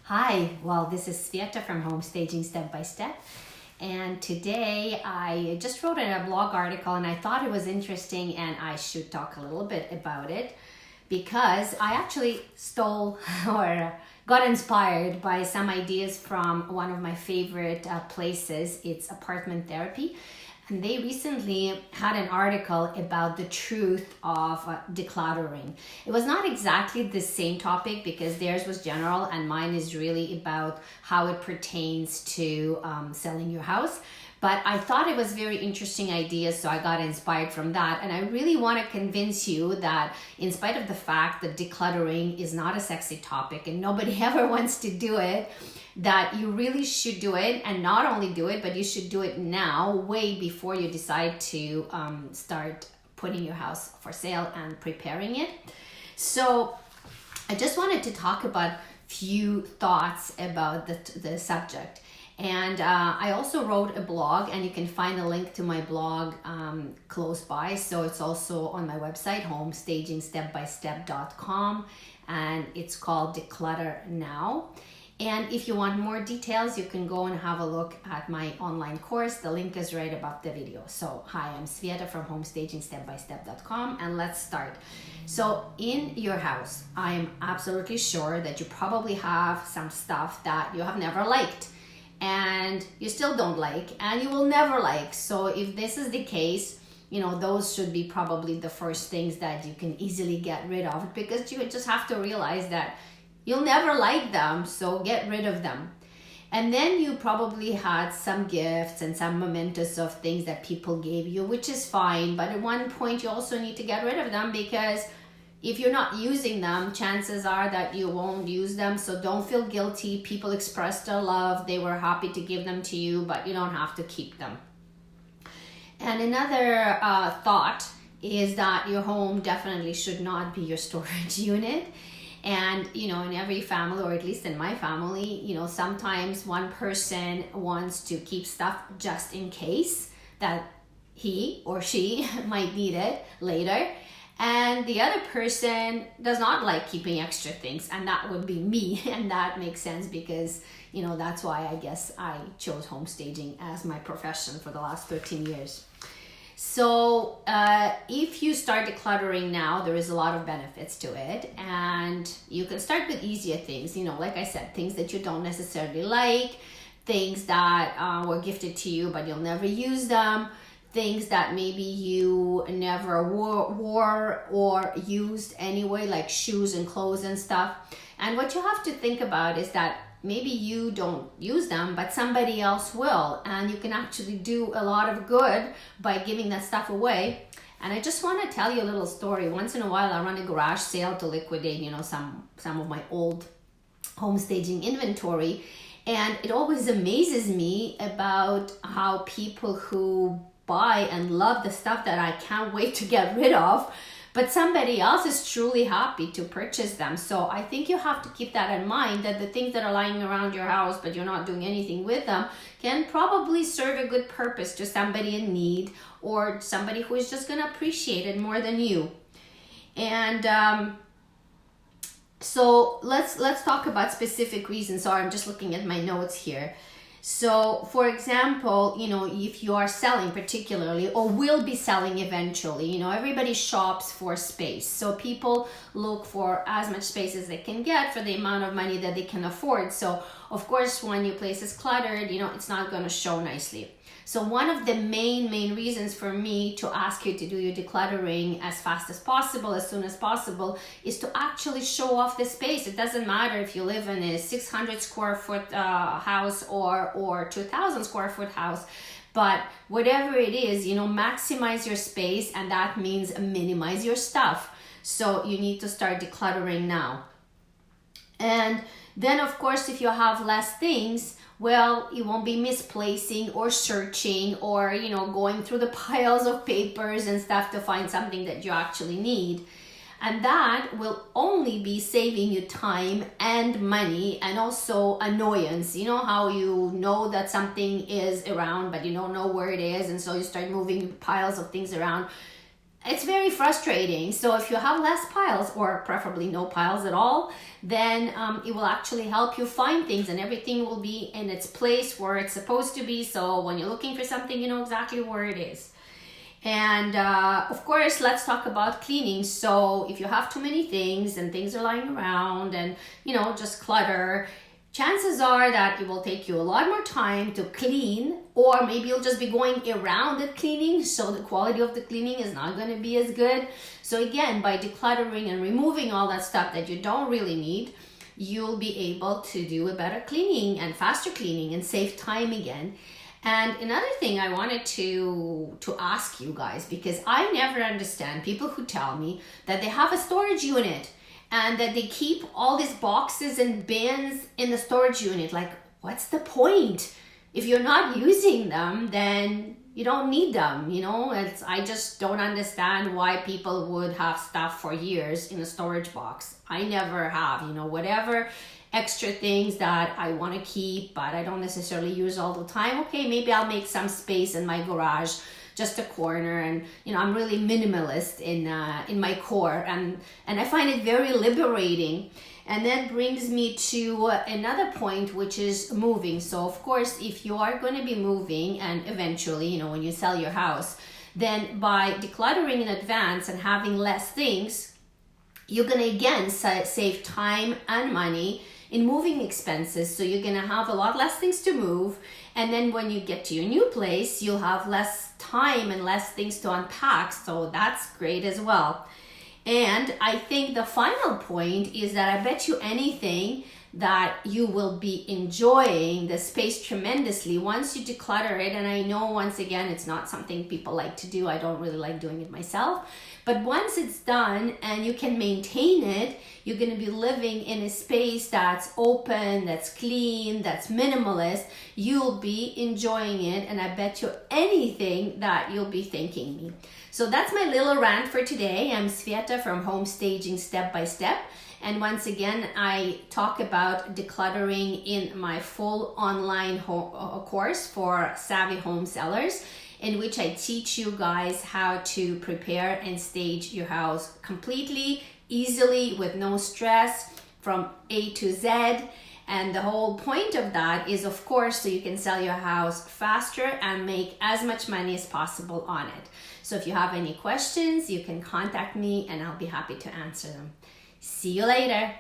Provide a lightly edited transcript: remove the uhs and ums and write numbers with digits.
Hi, well, this is Sveta from Home Staging Step by Step. And today I just wrote a blog article and I thought it was interesting and I should talk a little bit about it because I actually stole or got inspired by some ideas from one of my favorite places. It's Apartment Therapy. And they recently had an article about the truth of decluttering. It was not exactly the same topic because theirs was general and mine is really about how it pertains to selling your house. But I thought it was very interesting ideas, so I got inspired from that. And I really want to convince you that in spite of the fact that decluttering is not a sexy topic and nobody ever wants to do it, that you really should do it, and not only do it, but you should do it now, way before you decide to start putting your house for sale and preparing it. So I just wanted to talk about few thoughts about the subject. And I also wrote a blog, and you can find a link to my blog close by. So it's also on my website, homestagingstepbystep.com, and it's called Declutter Now. And if you want more details, you can go and have a look at my online course. The link is right above the video. So hi, I'm Sveta from homestagingstepbystep.com, and let's start. So in your house, I am absolutely sure that you probably have some stuff that you have never liked and you still don't like and you will never like. So if this is the case, you know, those should be probably the first things that you can easily get rid of, because you just have to realize that you'll never like them, so get rid of them. And then you probably had some gifts and some mementos of things that people gave you, which is fine, but at one point you also need to get rid of them, because if you're not using them, chances are that you won't use them. So don't feel guilty. People expressed their love. They were happy to give them to you, but you don't have to keep them. And another thought is that your home definitely should not be your storage unit. And, you know, in every family, or at least in my family, you know, sometimes one person wants to keep stuff just in case that he or she might need it later. And the other person does not like keeping extra things, and that would be me. And that makes sense because, you know, that's why I guess I chose home staging as my profession for the last 13 years. So if you start decluttering now, there is a lot of benefits to it, and you can start with easier things, you know, like I said, things that you don't necessarily like, things that were gifted to you but you'll never use them, things that maybe you never wore or used anyway, like shoes and clothes and stuff. And what you have to think about is that maybe you don't use them, but somebody else will, and you can actually do a lot of good by giving that stuff away. And I just want to tell you a little story. Once in a while I run a garage sale to liquidate, you know, some of my old home staging inventory, and it always amazes me about how people who buy and love the stuff that I can't wait to get rid of, but somebody else is truly happy to purchase them. So I think you have to keep that in mind, that the things that are lying around your house but you're not doing anything with them can probably serve a good purpose to somebody in need, or somebody who is just going to appreciate it more than you. And so let's talk about specific reasons. Sorry, I'm just looking at my notes here. So for example, you know, if you are selling particularly, or will be selling eventually, you know, everybody shops for space. So people look for as much space as they can get for the amount of money that they can afford. So of course, when your place is cluttered, you know, it's not going to show nicely. So one of the main reasons for me to ask you to do your decluttering as fast as possible, as soon as possible, is to actually show off the space. It doesn't matter if you live in a 600 square foot house or 2,000 square foot house, but whatever it is, you know, maximize your space, and that means minimize your stuff. So you need to start decluttering now. And then of course, if you have less things, well, you won't be misplacing or searching or, you know, going through the piles of papers and stuff to find something that you actually need. And that will only be saving you time and money, and also annoyance. You know how you know that something is around but you don't know where it is, and so you start moving piles of things around. it's very frustrating. So if you have less piles, or preferably no piles at all, then it will actually help you find things, and everything will be in its place where it's supposed to be. So when you're looking for something, you know exactly where it is. And of course, let's talk about cleaning. So if you have too many things and things are lying around and, you know, just clutter, chances are that it will take you a lot more time to clean, or maybe you'll just be going around it cleaning, so the quality of the cleaning is not going to be as good. So again, by decluttering and removing all that stuff that you don't really need, you'll be able to do a better cleaning and faster cleaning and save time again. And another thing I wanted to ask you guys, because I never understand people who tell me that they have a storage unit and that they keep all these boxes and bins in the storage unit. Like, what's the point? If you're not using them, then you don't need them, you know? I just don't understand why people would have stuff for years in a storage box. I never have, you know, whatever extra things that I want to keep, but I don't necessarily use all the time. Okay, maybe I'll make some space in my garage, just a corner, and you know, I'm really minimalist in my core, and I find it very liberating. And that brings me to another point, which is moving. So of course, if you are going to be moving, and eventually, you know, when you sell your house, then by decluttering in advance and having less things, you're going to again save time and money in moving expenses. So you're going to have a lot less things to move, and then when you get to your new place, you'll have less time and less things to unpack. So that's great as well. And I think the final point is that I bet you anything that you will be enjoying the space tremendously once you declutter it. And I know, once again, it's not something people like to do. I don't really like doing it myself. But once it's done and you can maintain it, you're going to be living in a space that's open, that's clean, that's minimalist. You'll be enjoying it, and I bet you anything that you'll be thanking me. So that's my little rant for today. I'm Sveta from Home Staging Step by Step. And once again, I talk about decluttering in my full online course for savvy home sellers, in which I teach you guys how to prepare and stage your house completely, easily, with no stress, from A to Z. And the whole point of that is, of course, so you can sell your house faster and make as much money as possible on it. So if you have any questions, you can contact me and I'll be happy to answer them. See you later.